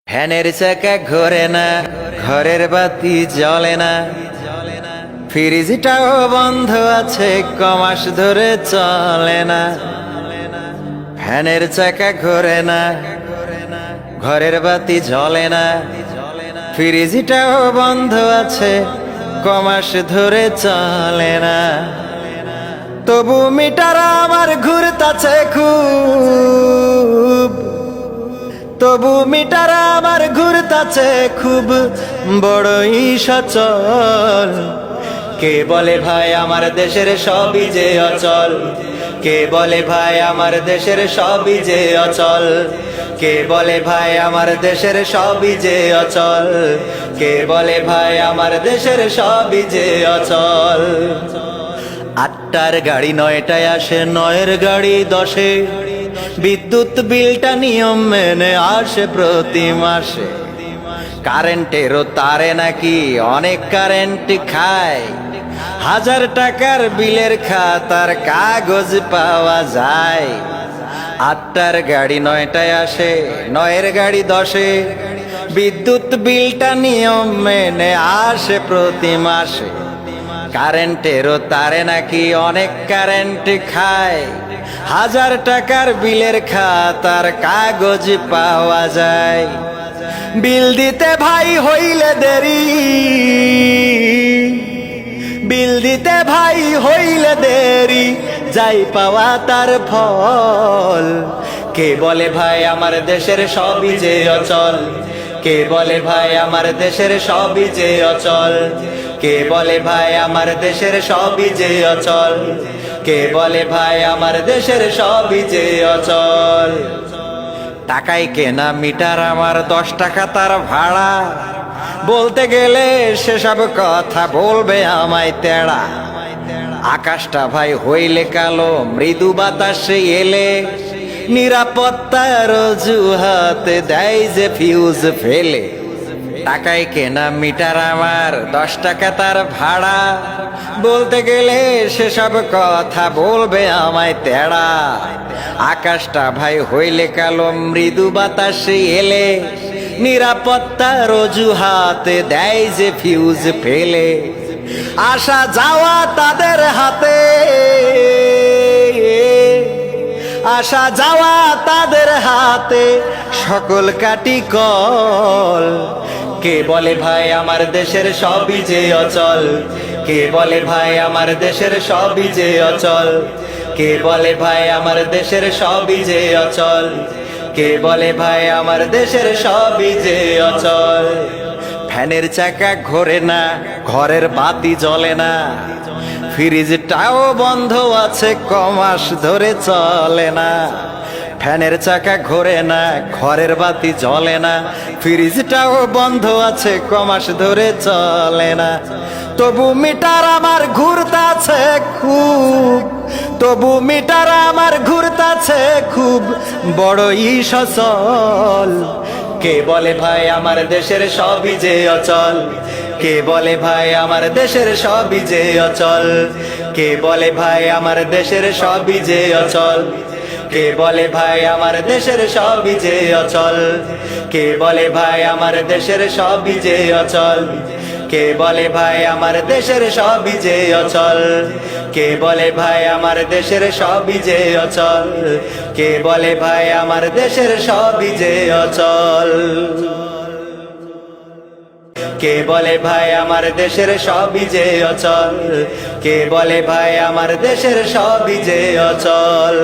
ফ্যানের চাকা ঘোরে না, ঘরের বাতি জ্বলে না, ফ্রিজটাও বন্ধ আছে, কমাস ধরে চলে না। ফ্যানের চাকা ঘোরে না, ঘরের বাতি জ্বলে না, ফ্রিজটাও বন্ধ আছে, কমাস ধরে চলে না। তবু মিটার আমার ঘুরতাছে খুব, তবু মিটার আমার ঘুরতাছে খুব, বড়ই সচল। কে বলে ভাই আমার দেশের সবই যে অচল, কে বলে ভাই আমার দেশের সবই যে অচল, কে বলে ভাই আমার দেশের সবই যে অচল, কে বলে ভাই আমার দেশের সবই যে অচল। আটটার গাড়ি নয়টায় আসে, নয়ের গাড়ি দশে, বিদ্যুৎ বিলটা নিয়ম মেনে আসে প্রতি মাসে। কারেন্টেরও তারে নাকি অনেক কারেন্ট খায়, 1000 টাকার বিলের খাতার কাগজ পাওয়া যায়। আটটার গাড়ি নয়টায় আসে, নয়ের গাড়ি দশে, বিদ্যুৎ বিলটা নিয়ম মেনে আসে প্রতি মাসে। কারেন্টেরও তারে নাকি অনেক কারেন্ট খায়, 1000 টাকার বিলের খাতার কাগজ পাওয়া যায়। বিল দিতে ভাই হইলে দেরি, বিল দিতে ভাই হইলে দেরি, যাই পাওয়া তার ফল। কে বলে ভাই আমার দেশের সবই যে অচল, কে বলে ভাই আমার দেশের সবই যে অচল, কে বলে ভাই আমার দেশের সবই যে অচল, কে বলে ভাই আমার দেশের সবই যে অচল। টাকায় কেনা মিটার আমার, 10 টাকা তার ভাড়া, বলতে গেলে সেসব কথা বলবে আমায় তেড়া। আকাশটা ভাই হইলে কালো, মৃদু বাতাসে এলে, নিরাপত্তার অজুহাতে দেয় যে ফিউজ ফেলে। টাকায় কেনা মিটার আমার, 10 টাকা তার ভাড়া, বলতে গেলে সেসব কথা বলবে আমায় তেড়া। আকাশটা ভাই হইলে কালো, মৃদু বাতাসে এলে, নিরাপত্তার অজুহাতে দেয় যে ফিউজ ফেলে। আসা যাওয়া তাদের হাতে, আসা যাওয়া তাদের হাতে, সকল কাটি কল। কে বলে ভাই আমার দেশের সবই যে অচল, কে বলে ভাই আমার দেশের সবই যে অচল, কে বলে ভাই আমার দেশের সবই যে অচল, কে বলে ভাই আমার দেশের সবই যে অচল। ফ্যানের চাকা ঘোরে না, ঘরের বাতি জ্বলে না, ফ্রিজটাও বন্ধ আছে, কমাস ধরে চলে না। ফ্যানের চাকা ঘোরে না, ঘরের বাতি জ্বলে না, ফ্রিজটাও বন্ধ আছে, কমাস ধরে চলে না। তবু মিটার আমার ঘুরতাছে খুব, তবু মিটার আমার ঘুরতাছে খুব, বড়ই সচল। কে বলে ভাই আমার দেশের সবই যে অচল, কে বলে ভাই আমার দেশের সবই যে অচল, কে বলে ভাই আমার দেশের সবই যে অচল, কে বলে ভাই আমার দেশের সবই যে অচল, কে বলে ভাই আমার দেশের সবই যে অচল, কে বলে ভাই আমার দেশের সবই যে অচল, কে বলে ভাই আমার দেশের সবই যে অচল, কে বলে ভাই আমার দেশের সবই যে অচল, কে বলে ভাই আমার দেশের সবই যে অচল, কে বলে ভাই আমার দেশের সবই যে অচল।